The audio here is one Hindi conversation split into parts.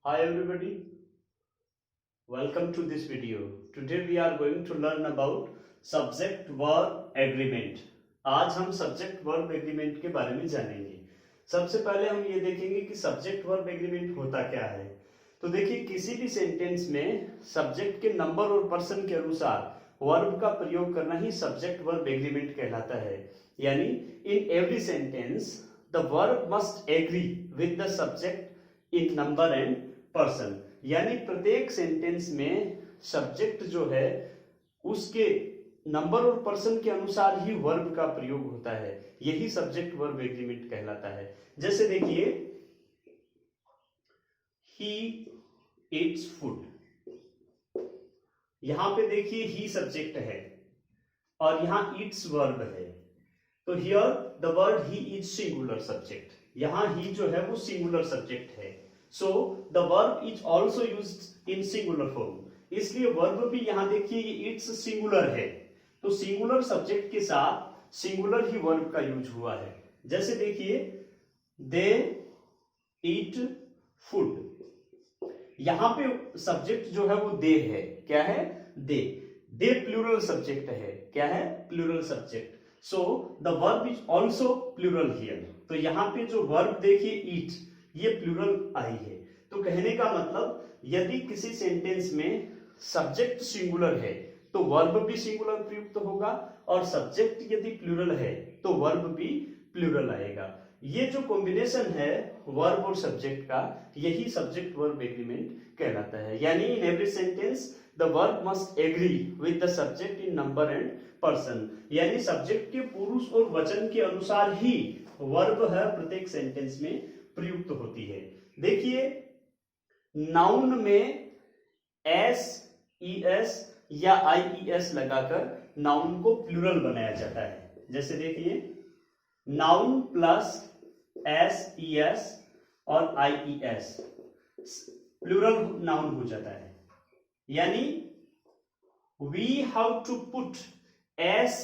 Hi everybody, welcome to this video. Today we are going to learn about subject verb agreement. आज हम subject verb agreement के बारे में जानेंगे. सबसे पहले हम ये देखेंगे कि subject verb agreement होता क्या है. तो देखिए किसी भी सेंटेंस में सब्जेक्ट के नंबर और पर्सन के अनुसार वर्ब का प्रयोग करना ही सब्जेक्ट वर्ब एग्रीमेंट कहलाता है. यानी in every sentence the verb must agree with the subject in number and person. यानी प्रत्येक सेंटेंस में सब्जेक्ट जो है उसके नंबर और पर्सन के अनुसार ही वर्ब का प्रयोग होता है. यही सब्जेक्ट वर्ब एग्रीमेंट कहलाता है. जैसे देखिए ही ईट्स फूड. यहां पे देखिए ही सब्जेक्ट है और यहां ईट्स वर्ब है. तो here the word he is singular subject. यहां ही जो है वो सिंगुलर सब्जेक्ट है. सो the verb is also used in singular form. इसलिए वर्ब भी यहां देखिए इट्स सिंगुलर है. तो सिंगुलर सब्जेक्ट के साथ सिंगुलर ही वर्ब का यूज हुआ है. जैसे देखिए दे ईट फूड. यहां पे सब्जेक्ट जो है वो दे है. क्या है? दे. दे प्लूरल सब्जेक्ट है. क्या है? Plural subject. So the verb is also plural here. तो यहां पे जो वर्ब देखिए ईट, ये प्लूरल आई है. तो कहने का मतलब यदि किसी सेंटेंस में सब्जेक्ट सिंगुलर है तो वर्ब भी सिंगुलर प्रयुक्त होगा और सब्जेक्ट यदि प्लूरल है तो वर्ब भी प्लूरल आएगा. ये जो कॉम्बिनेशन है वर्ब और सब्जेक्ट का, यही सब्जेक्ट वर्ब एग्रीमेंट कहलाता है. यानी in every sentence the verb must agree with the subject in number and person. यानी सब्जेक्ट के पुरुष और वचन के अनुसार ही वर्ब है प्रत्येक सेंटेंस में प्रयुक्त होती है. देखिए नाउन में एस ई एस या आई ई एस लगाकर नाउन को प्लूरल बनाया जाता है. जैसे देखिए noun plus S E S और I E S plural noun हो जाता है. यानी we have to put S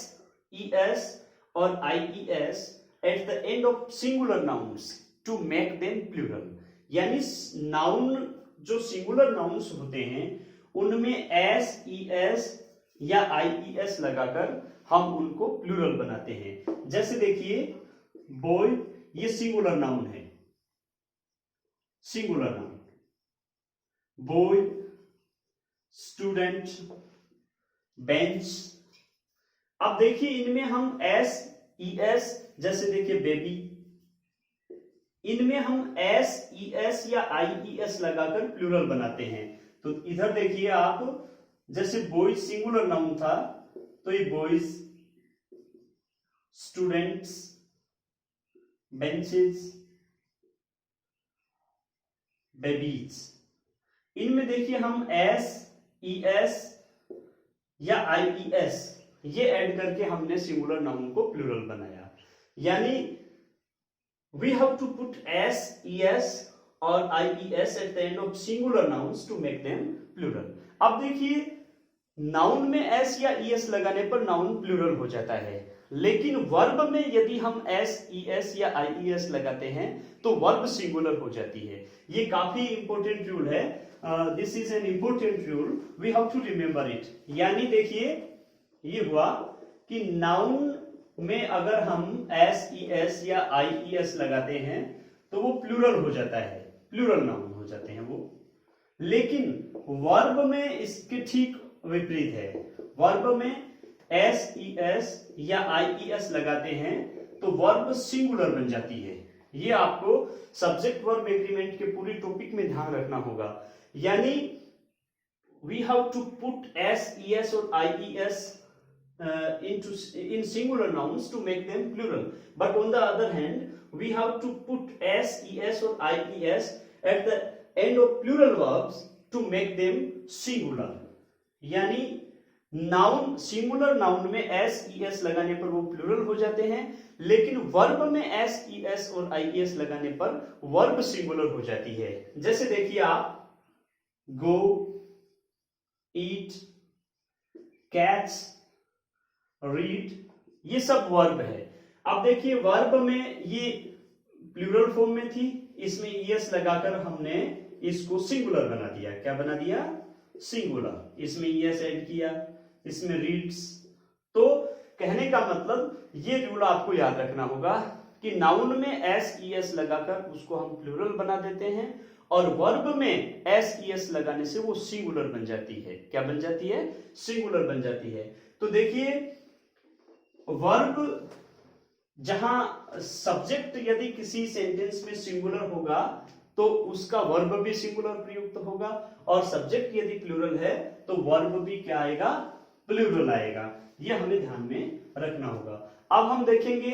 E S और I E S at the end of singular nouns to make them plural. यानी नाउन जो सिंगुलर नाउन्स होते हैं उनमें एस ई एस या आई ई एस लगाकर हम उनको प्लूरल बनाते हैं. जैसे देखिए बॉय, ये सिंगुलर नाउन है. Singular noun boy, student, bench. अब देखिए इनमें हम एस ई एस, जैसे देखिए बेबी, इनमें हम एस ई एस या आई ई एस लगाकर प्लूरल बनाते हैं. तो इधर देखिए आप, जैसे बॉयज सिंगुलर नाउन था तो ये बॉयज, स्टूडेंट्स, बेंचेस, बेबीज. इनमें देखिए हम एस ई एस या आई ई एस ये ऐड करके हमने सिंगुलर नाउन को प्लूरल बनाया. यानी we have to put s es और i e s at the end of singular nouns to make them plural. अब देखिए नाउन में s या es लगाने पर नाउन प्लूरल हो जाता है, लेकिन वर्ब में यदि हम s es या i e s लगाते हैं तो वर्ब सिंगुलर हो जाती है. ये काफी इंपॉर्टेंट रूल है. This is an important rule, we have to remember it. यानी देखिए ये हुआ कि नाउन में अगर हम एस ई एस या आई ई एस लगाते हैं तो वो प्लूरल हो जाता है, प्लूरल नाउन हो जाते हैं वो. लेकिन वर्ब में इसके ठीक विपरीत है. वर्ब में एस ई एस या आई ई एस लगाते हैं तो वर्ब सिंगुलर बन जाती है. ये आपको सब्जेक्ट वर्ब एग्रीमेंट के पूरी टॉपिक में ध्यान रखना होगा. यानी we have to put S E S और I E S in singular nouns to make them plural, but on the other hand we have to put s es or I e s at the end of plural verbs to make them singular. यानी नाउन, सिंगुलर नाउन में एस ई एस लगाने पर वो प्लूरल हो जाते हैं, लेकिन वर्ब में एस ई एस और आई ई एस लगाने पर वर्ब सिंगुलर हो जाती है. जैसे देखिए आप गो, ईट, कैच, रीड, ये सब वर्ब है. अब देखिए वर्ब में ये प्लूरल फॉर्म में थी, इसमें ईएस लगाकर हमने इसको सिंगुलर बना दिया। क्या बना दिया? सिंगुलर। इसमें ईएस ऐड किया, इसमें रीड्स। तो कहने का मतलब ये रूल आपको याद रखना होगा कि नाउन में एस ई एस लगाकर उसको हम प्लूरल बना देते हैं और वर्ब में एस ई एस लगाने से वो सिंगुलर बन जाती है। क्या बन जाती है? सिंगुलर बन जाती है। तो देखिए वर्ब जहां सब्जेक्ट यदि किसी सेंटेंस में सिंगुलर होगा तो उसका वर्ब भी सिंगुलर प्रयुक्त होगा, और सब्जेक्ट यदि प्लूरल है तो वर्ब भी क्या आएगा? प्लूरल आएगा। यह हमें ध्यान में रखना होगा। अब हम देखेंगे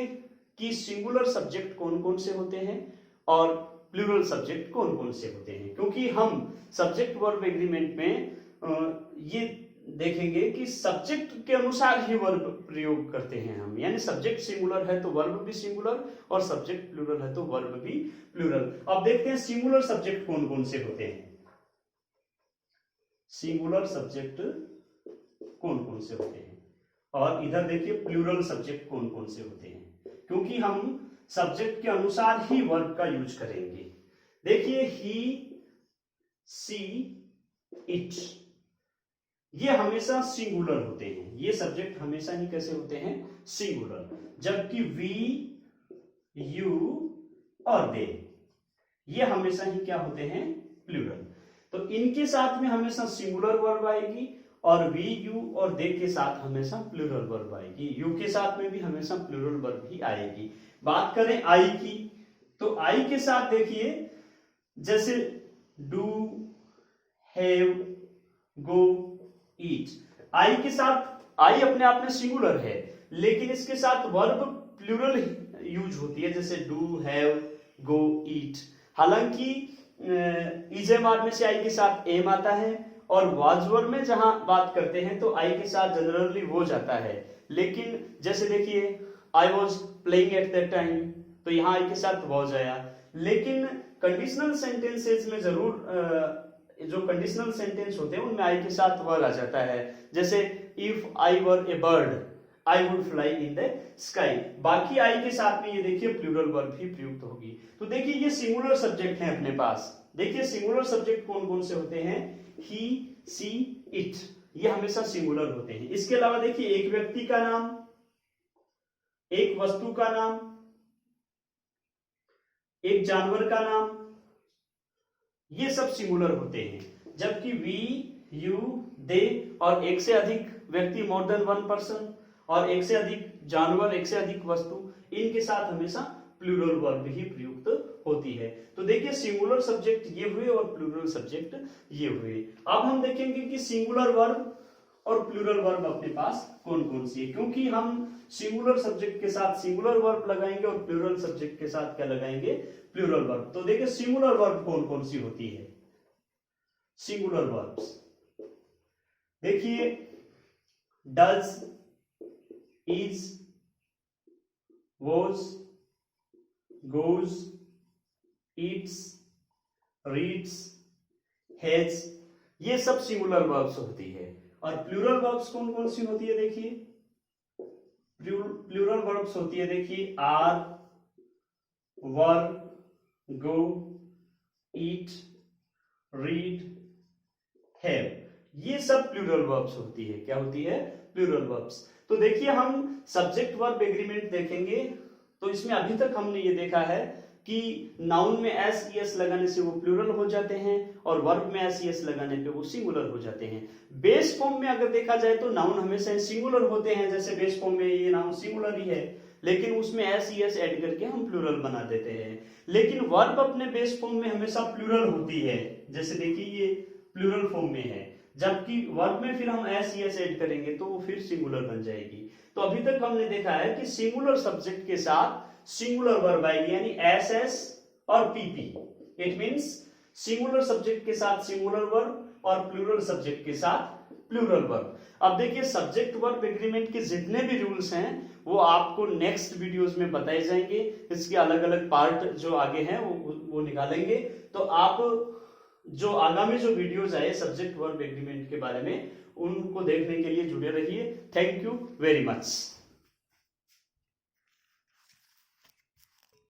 कि सिंगुलर सब्जेक्ट कौन कौन से होते हैं और प्लूरल सब्जेक्ट कौन कौन से होते हैं, क्योंकि हम सब्जेक्ट वर्ब एग्रीमेंट में ये देखेंगे कि सब्जेक्ट के अनुसार ही वर्ब प्रयोग करते हैं हम, यानी सब्जेक्ट सिंगुलर है तो वर्ब भी सिंगुलर और सब्जेक्ट प्लूरल है तो वर्ब भी प्लूरल। अब देखते हैं सिंगुलर सब्जेक्ट कौन कौन से होते हैं। सिंगुलर सब्जेक्ट कौन कौन से होते हैं और इधर देखिए प्लूरल सब्जेक्ट कौन कौन से होते हैं, क्योंकि हम सब्जेक्ट के अनुसार ही वर्ब का यूज करेंगे। देखिए ही, सी, इट, ये हमेशा सिंगुलर होते हैं। ये सब्जेक्ट हमेशा ही कैसे होते हैं? सिंगुलर। जबकि वी, यू और दे ये हमेशा ही क्या होते हैं? प्लूरल। तो इनके साथ में हमेशा सिंगुलर वर्ब आएगी और वी, यू और दे के साथ हमेशा प्लूरल वर्ब आएगी। यू के साथ में भी हमेशा प्लूरल वर्ब ही आएगी। बात करें आई की, तो आई के साथ देखिए जैसे डू, हैव, गो, ईट। आई के साथ, आई अपने आप में सिंगुलर है लेकिन इसके साथ वर्ब प्लूरल यूज होती है, जैसे डू, हैव, गो, ईट। हालांकि इजेमार में से आई के साथ एम आता है और वाजवर में जहां बात करते हैं तो आई के साथ जनरली वो जाता है, लेकिन जैसे देखिए I was playing at that time, तो यहां आई के साथ वॉज आया। लेकिन कंडीशनल सेंटेंसेस में जरूर जो कंडीशनल सेंटेंस होते हैं उनमें आई के साथ वर आ जाता है, जैसे if I were A bird I would fly in the sky. बाकी आई के साथ में ये देखिए प्लूरल वर्ब ही प्रयुक्त होगी। तो देखिए ये सिंगुलर सब्जेक्ट है अपने पास। देखिए सिंगुलर सब्जेक्ट कौन कौन से होते हैं? ही, सी, इट, ये हमेशा सिंगुलर होते हैं। इसके अलावा देखिए एक व्यक्ति का नाम, एक वस्तु का नाम, एक जानवर का नाम, ये सब सिंगुलर होते हैं। जबकि वी, यू, दे और एक से अधिक व्यक्ति, मोर देन वन पर्सन, और एक से अधिक जानवर, एक से अधिक वस्तु, इनके साथ हमेशा प्लूरल वर्ब ही प्रयुक्त होती है। तो देखिए सिंगुलर सब्जेक्ट ये हुए और प्लूरल सब्जेक्ट ये हुए। अब हम देखेंगे कि सिंगुलर वर्ब और प्लूरल वर्ब अपने पास कौन कौन सी है, क्योंकि हम सिंगुलर सब्जेक्ट के साथ सिंगुलर वर्ब लगाएंगे और प्लूरल सब्जेक्ट के साथ क्या लगाएंगे? Plural verb. तो देखिए सिंगुलर वर्ब कौन कौन सी होती है? सिंगुलर वर्ब्स देखिए does, is, was, goes, eats, reads, has, ये सब सिंगुलर वर्ब्स होती है। और प्लूरल वर्ब्स कौन कौन सी होती है? देखिए प्लूरल वर्ब्स होती है, देखिए are, were, go, eat, read, have, ये सब प्लूरल वर्ब्स होती है। क्या होती है? Plural verbs. तो देखिए हम सब्जेक्ट वर्ब एग्रीमेंट देखेंगे तो इसमें अभी तक हमने ये देखा है कि नाउन में एस ई एस लगाने से वो प्लूरल हो जाते हैं और वर्ब में एस ई एस लगाने पे वो सिंगुलर हो जाते हैं। बेस फॉर्म में अगर देखा जाए तो नाउन हमेशा सिंगुलर होते हैं, जैसे बेस फॉर्म में ये नाउन सिंगुलर ही है लेकिन उसमें एस ई एस ऐड करके हम प्लूरल बना देते हैं। लेकिन वर्ब अपने बेस फॉर्म में हमेशा प्लूरल होती है, जैसे देखिए ये प्लूरल फॉर्म में है, जबकि वर्ब में फिर हम एस ई एस ऐड करेंगे तो वो फिर सिंगुलर बन जाएगी। तो अभी तक हमने देखा है कि सिंगुलर सब्जेक्ट के साथ सिंगुलर वर्ब आएगी, यानी एस एस और PP. It means singular subject के साथ सिंगुलर वर्ब और प्लूरल सब्जेक्ट के साथ प्लूरल वर्ब। अब देखिए सब्जेक्ट वर्ब एग्रीमेंट के जितने भी रूल्स हैं वो आपको नेक्स्ट वीडियोस में बताए जाएंगे। इसके अलग अलग पार्ट जो आगे हैं वो निकालेंगे। तो आप जो आगामी जो वीडियोस आए सब्जेक्ट वर्ब एग्रीमेंट के बारे में उनको देखने के लिए जुड़े रहिए। Thank you very much.